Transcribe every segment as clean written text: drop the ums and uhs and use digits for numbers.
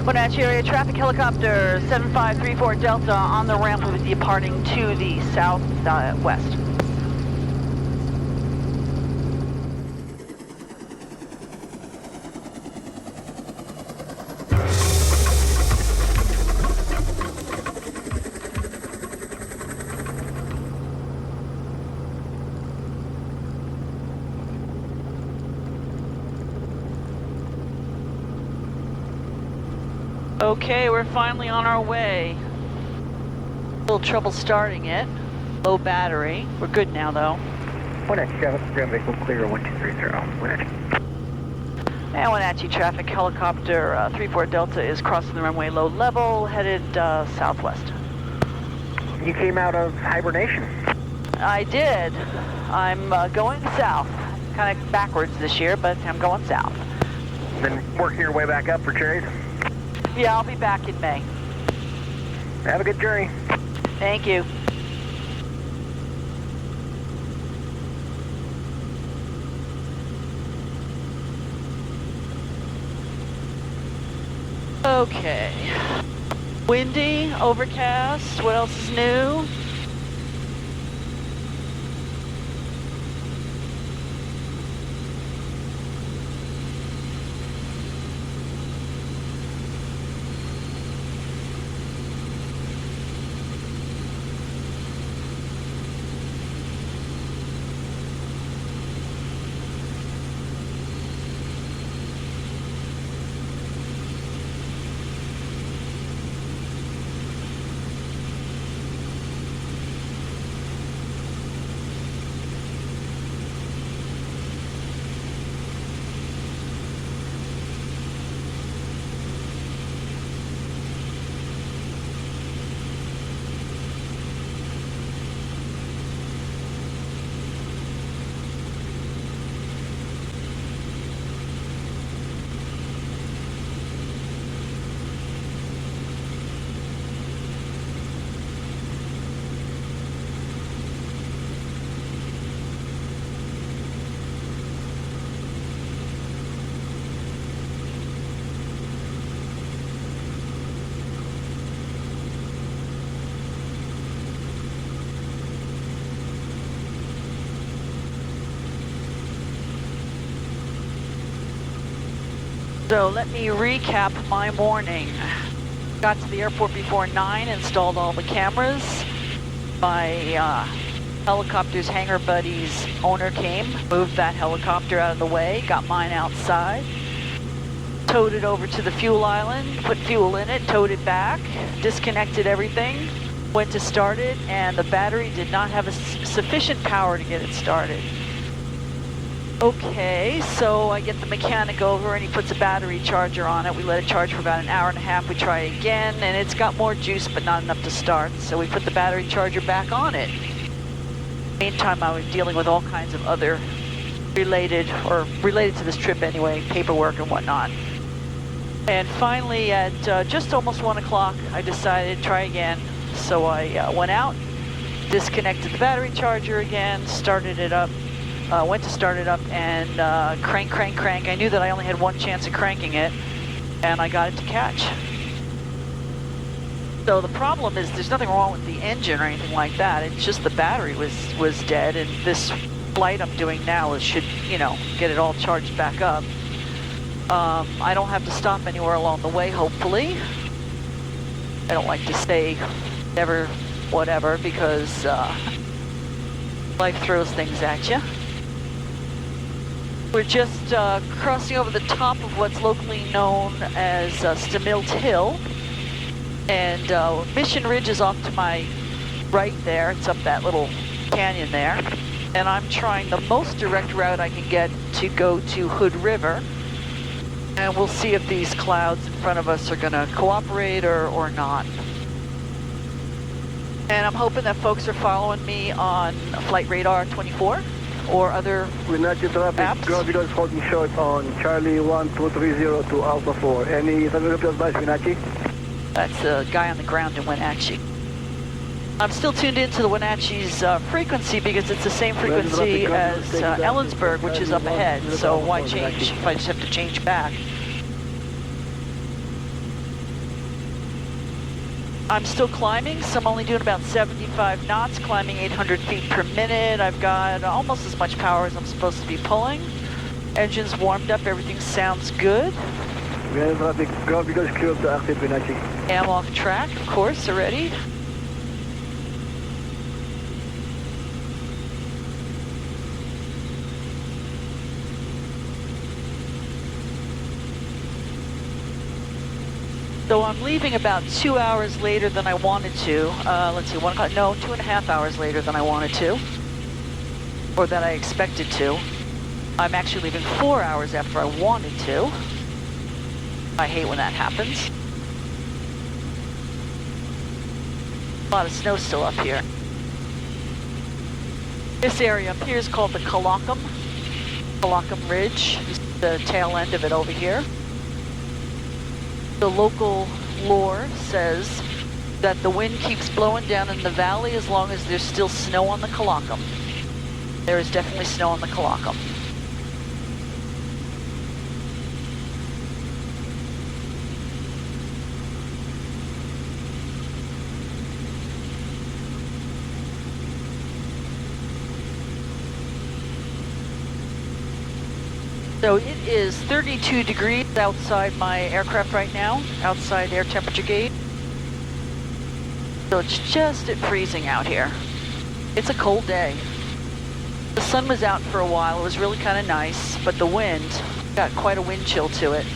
Wenatchee area traffic helicopter 7534 Delta on the ramp will be departing to the southwest. Okay, we're finally on our way. A little trouble starting it. Low battery. We're good now, though. Wenatchee traffic, ground vehicle clear 1230. Wenatchee. And Wenatchee traffic helicopter 34 Delta is crossing the runway low level, headed southwest. You came out of hibernation. I did. I'm going south. Kind of backwards this year, but I'm going south. Then working your way back up for cherries. Yeah, I'll be back in May. Have a good journey. Thank you. Okay. Windy, overcast, what else is new? So let me recap my morning. Got to the airport before 9, installed all the cameras. My helicopter's hangar buddy's owner came, moved that helicopter out of the way, got mine outside, towed it over to the fuel island, put fuel in it, towed it back, disconnected everything, went to start it, and the battery did not have sufficient power to get it started. Okay, so I get the mechanic over and he puts a battery charger on it. We let it charge for about an hour and a half. We try again and it's got more juice but not enough to start. So we put the battery charger back on it. Meantime, I was dealing with all kinds of other related to this trip anyway, paperwork and whatnot. And finally at just almost 1 o'clock, I decided to try again. So I went out, disconnected the battery charger again, started it up. Went to start it up and crank. I knew that I only had one chance of cranking it, and I got it to catch. So the problem is there's nothing wrong with the engine or anything like that. It's just the battery was dead, and this flight I'm doing now should, you know, get it all charged back up. I don't have to stop anywhere along the way, hopefully. I don't like to say never whatever because life throws things at you. We're just crossing over the top of what's locally known as Stamilt Hill. And Mission Ridge is off to my right there. It's up that little canyon there. And I'm trying the most direct route I can get to go to Hood River. And we'll see if these clouds in front of us are going to cooperate or not. And I'm hoping that folks are following me on Flight Radar 24. Or other Wenatchee traffic, apps. ground vehicle is holding short on Charlie 1230 to Alpha 4. Any traffic advice, Wenatchee? That's the guy on the ground in Wenatchee. I'm still tuned into the Wenatchee's frequency because it's the same frequency as Ellensburg, which is up ahead. So why change if I just have to change back? I'm still climbing, so I'm only doing about 75 knots, climbing 800 feet per minute. I've got almost as much power as I'm supposed to be pulling. Engine's warmed up, everything sounds good. We have traffic, ground vehicles clear to active Wenatchee. Am off track, of course, already. So I'm leaving about 2 hours later than I wanted to. Let's see, 1 o'clock, no, 2.5 hours later than I wanted to. Or that I expected to. I'm actually leaving 4 hours after I wanted to. I hate when that happens. A lot of snow still up here. This area up here is called the Kalakam Ridge. This is the tail end of it over here. The local lore says that the wind keeps blowing down in the valley as long as there's still snow on the Kalakam. There is definitely snow on the Kalakam. So it is 32 degrees outside my aircraft right now, outside air temperature gauge. So it's just at freezing out here. It's a cold day. The sun was out for a while, it was really kind of nice, but the wind got quite a wind chill to it.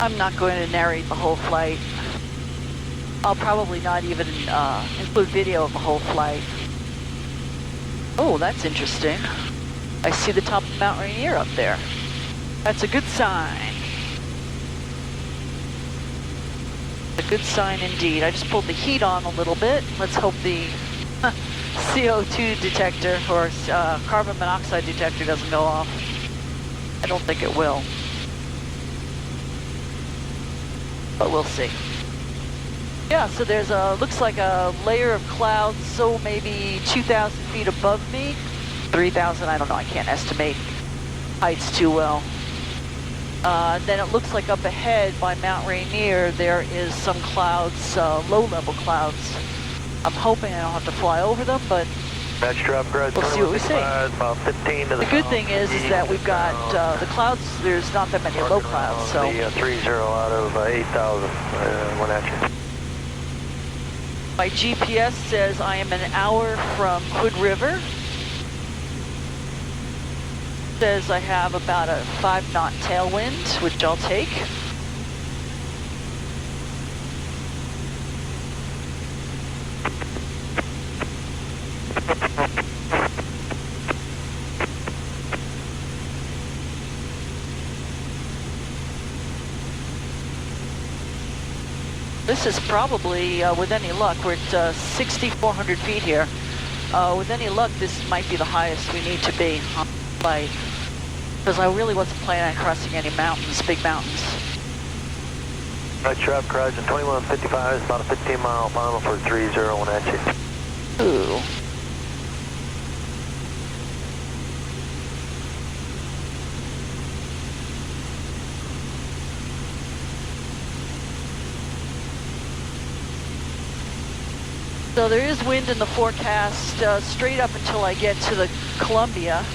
I'm not going to narrate the whole flight. I'll probably not even include video of the whole flight. Oh, that's interesting. I see the top of Mount Rainier up there. That's a good sign. A good sign indeed. I just pulled the heat on a little bit. Let's hope the CO2 detector or carbon monoxide detector doesn't go off. I don't think it will. But we'll see. Yeah, so there's looks like a layer of clouds, so maybe 2,000 feet above me. 3,000, I don't know, I can't estimate heights too well. Then it looks like up ahead by Mount Rainier, there is some clouds, low-level clouds. I'm hoping I don't have to fly over them, but we'll see what we see. The good thing is that we've got the clouds, there's not that many low clouds, so. The 30 out of 8,000, Wenatchee. My GPS says I am an hour from Hood River. Says I have about a 5-knot tailwind, which I'll take. This is probably, with any luck, we're at 6,400 feet here. With any luck, this might be the highest we need to be on the flight. Because I really wasn't planning on crossing any mountains, big mountains. Right, traffic horizon 2155 is about a 15-mile final for 30 Wenatchee. Ooh. So there is wind in the forecast straight up until I get to the Columbia.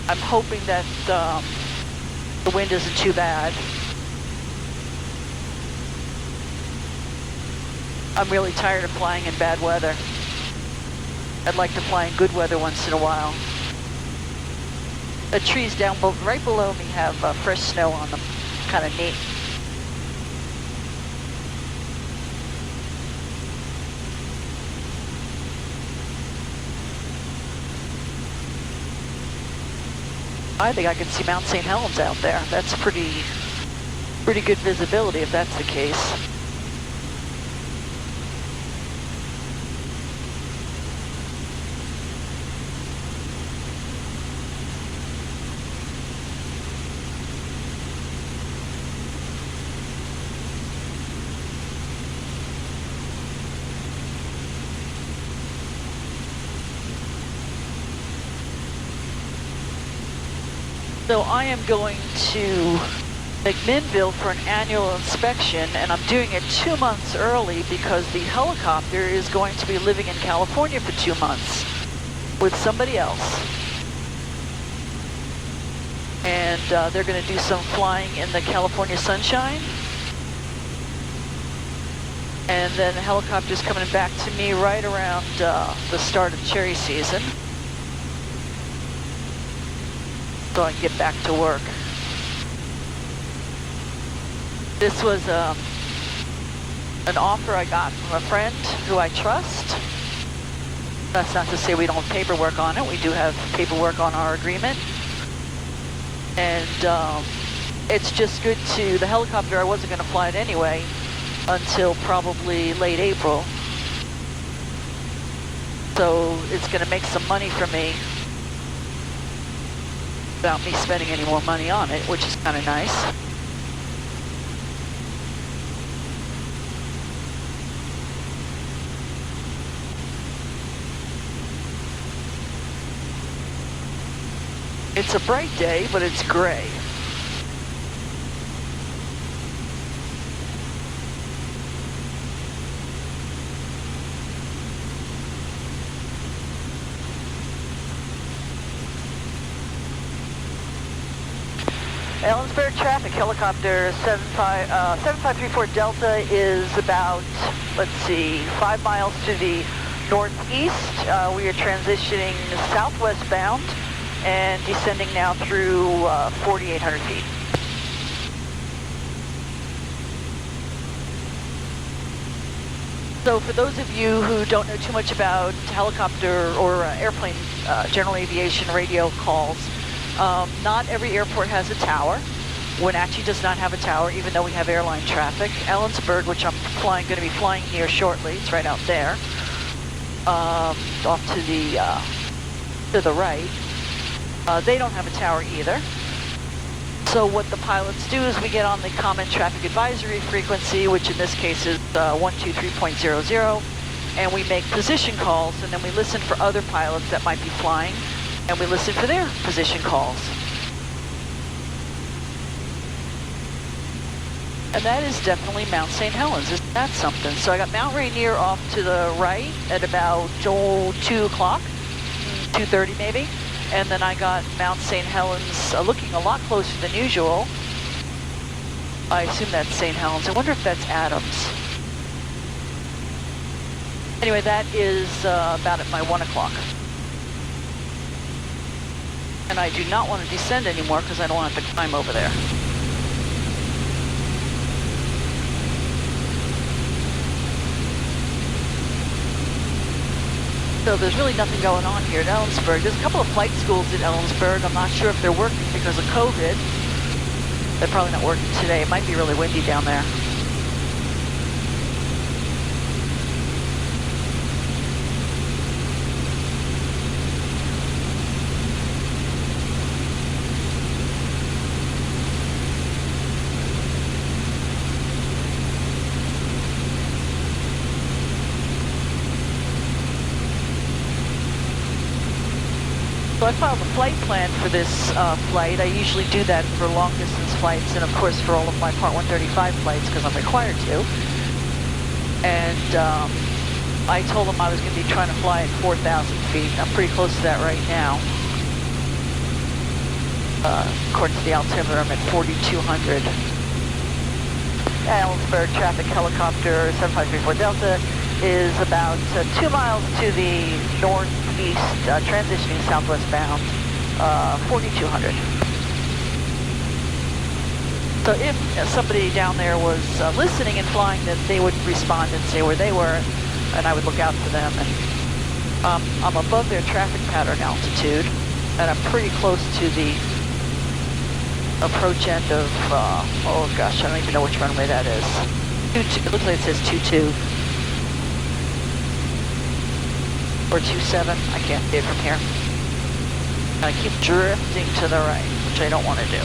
I'm hoping that the wind isn't too bad. I'm really tired of flying in bad weather. I'd like to fly in good weather once in a while. The trees down right below me have fresh snow on them. Kind of neat. I think I can see Mount St. Helens out there. That's pretty good visibility if that's the case. So I am going to McMinnville for an annual inspection, and I'm doing it 2 months early because the helicopter is going to be living in California for 2 months with somebody else. And they're going to do some flying in the California sunshine. And then the helicopter's coming back to me right around the start of cherry season, so I can get back to work. This was an offer I got from a friend who I trust. That's not to say we don't have paperwork on it. We do have paperwork on our agreement. And it's just good to, the helicopter, I wasn't going to fly it anyway until probably late April. So it's going to make some money for me without me spending any more money on it, which is kind of nice. It's a bright day, but it's gray. Ellensburg traffic, helicopter 7534 Delta is about, let's see, 5 miles to the northeast. We are transitioning southwest bound and descending now through 4,800 feet. So for those of you who don't know too much about helicopter or airplane, general aviation radio calls, not every airport has a tower. Wenatchee does not have a tower, even though we have airline traffic. Ellensburg, which I'm going to be flying near shortly, it's right out there, off to the right. They don't have a tower either. So what the pilots do is we get on the common traffic advisory frequency, which in this case is 123.00, and we make position calls, and then we listen for other pilots that might be flying, and we listen for their position calls. And that is definitely Mount St. Helens. Isn't that something? So I got Mount Rainier off to the right at about 2 o'clock, 2:30 maybe. And then I got Mount St. Helens looking a lot closer than usual. I assume that's St. Helens. I wonder if that's Adams. Anyway, that is about at my 1 o'clock. And I do not want to descend anymore because I don't want to have to climb over there. So there's really nothing going on here at Ellensburg. There's a couple of flight schools in Ellensburg. I'm not sure if they're working because of COVID. They're probably not working today. It might be really windy down there. So I filed a flight plan for this flight. I usually do that for long distance flights and of course for all of my Part 135 flights because I'm required to. And I told them I was going to be trying to fly at 4,000 feet. I'm pretty close to that right now. According to the altimeter, I'm at 4,200. Ellensburg traffic helicopter 7534 Delta is about 2 miles to the northeast, transitioning southwest bound, 4200. So if somebody down there was listening and flying, then they would respond and say where they were, and I would look out for them. And I'm above their traffic pattern altitude, and I'm pretty close to the approach end of, oh gosh, I don't even know which runway that is. 22, it looks like it says 22. Or 27, I can't see it from here. And I keep drifting to the right, which I don't want to do.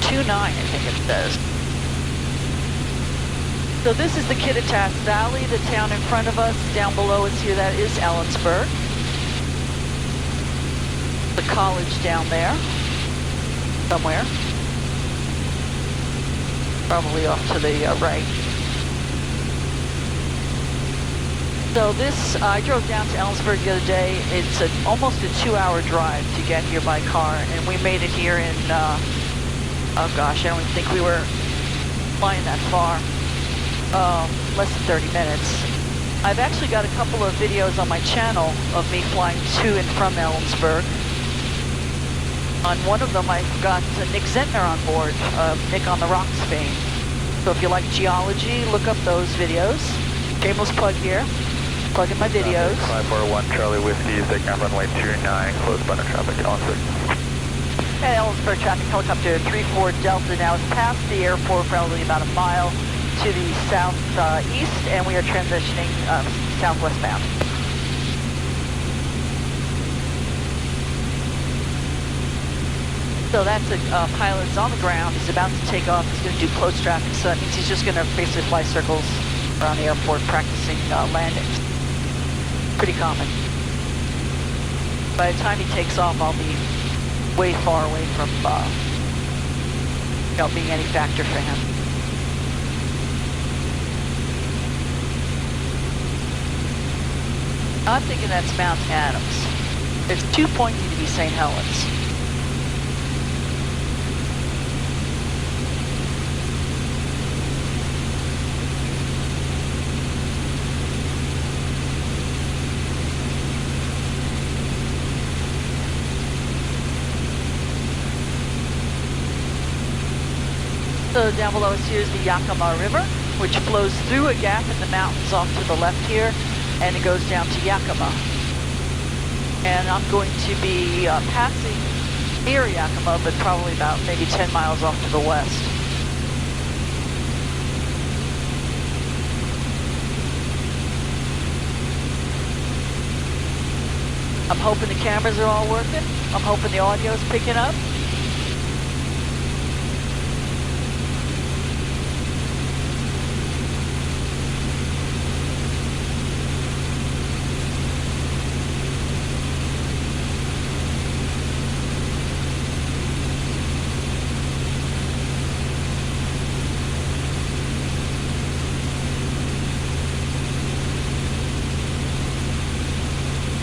29, I think it says. So this is the Kittitas Valley, the town in front of us. Down below us here, that is Ellensburg. The college down there, somewhere. Probably off to the right. So this, I drove down to Ellensburg the other day. It's almost a 2-hour drive to get here by car, and we made it here in, oh gosh, I don't even think we were flying that far. Less than 30 minutes. I've actually got a couple of videos on my channel of me flying to and from Ellensburg. On one of them, I've got Nick Zentner on board, Nick on the Rocks fame. So if you like geology, look up those videos. Shameless plug here. Plug in my videos. 541 Charlie Whiskey, take on runway 29, close bunner traffic, Ellensburg. And Ellensburg traffic helicopter 34 Delta now is past the airport, probably about a mile to the southeast, and we are transitioning southwest bound. So that's a pilot's on the ground. He's about to take off. He's going to do close traffic, so that means he's just going to basically fly circles around the airport practicing landings. Pretty common. By the time he takes off, I'll be way far away from being any factor for him. I'm thinking that's Mount Adams. It's too pointy to be St. Helens. So down below us here is the Yakima River, which flows through a gap in the mountains off to the left here, and it goes down to Yakima. And I'm going to be passing near Yakima, but probably about maybe 10 miles off to the west. I'm hoping the cameras are all working. I'm hoping the audio's picking up.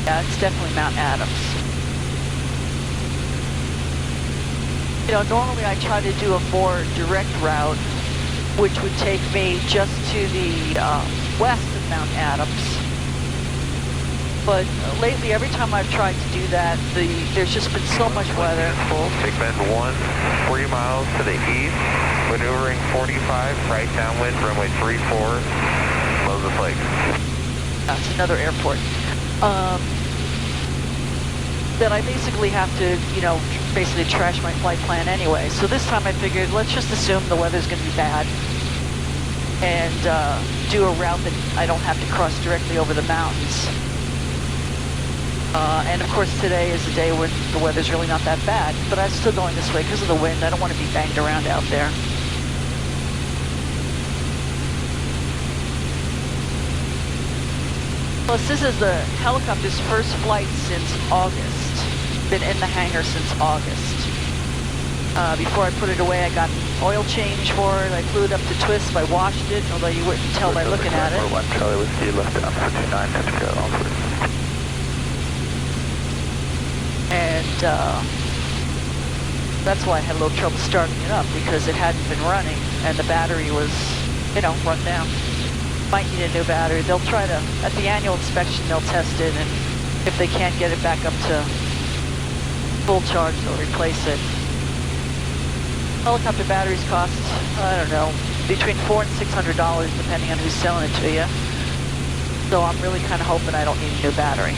Yeah, it's definitely Mount Adams. You know, normally I try to do a more direct route, which would take me just to the west of Mount Adams. But lately, every time I've tried to do that, there's just been so much weather. Take bend 40 miles to the east, maneuvering 45, right downwind, runway 34, close the flag. That's another airport. That I basically have to, you know, basically trash my flight plan anyway. So this time I figured, let's just assume the weather's going to be bad and do a route that I don't have to cross directly over the mountains. And of course today is a day when the weather's really not that bad, but I'm still going this way because of the wind. I don't want to be banged around out there. Plus, this is the helicopter's first flight since August. Been in the hangar since August. Before I put it away, I got an oil change for it. I flew it up to twist. I washed it, although you wouldn't tell by looking at it. 1 Charlie Whiskey, left down 59, touch go, that's why I had a little trouble starting it up, because it hadn't been running and the battery was, you know, run down. Might need a new battery. They'll try to, at the annual inspection, they'll test it, and if they can't get it back up to full charge, they'll replace it. Helicopter batteries cost, I don't know, between $400 and $600 depending on who's selling it to you. So I'm really kind of hoping I don't need a new battery.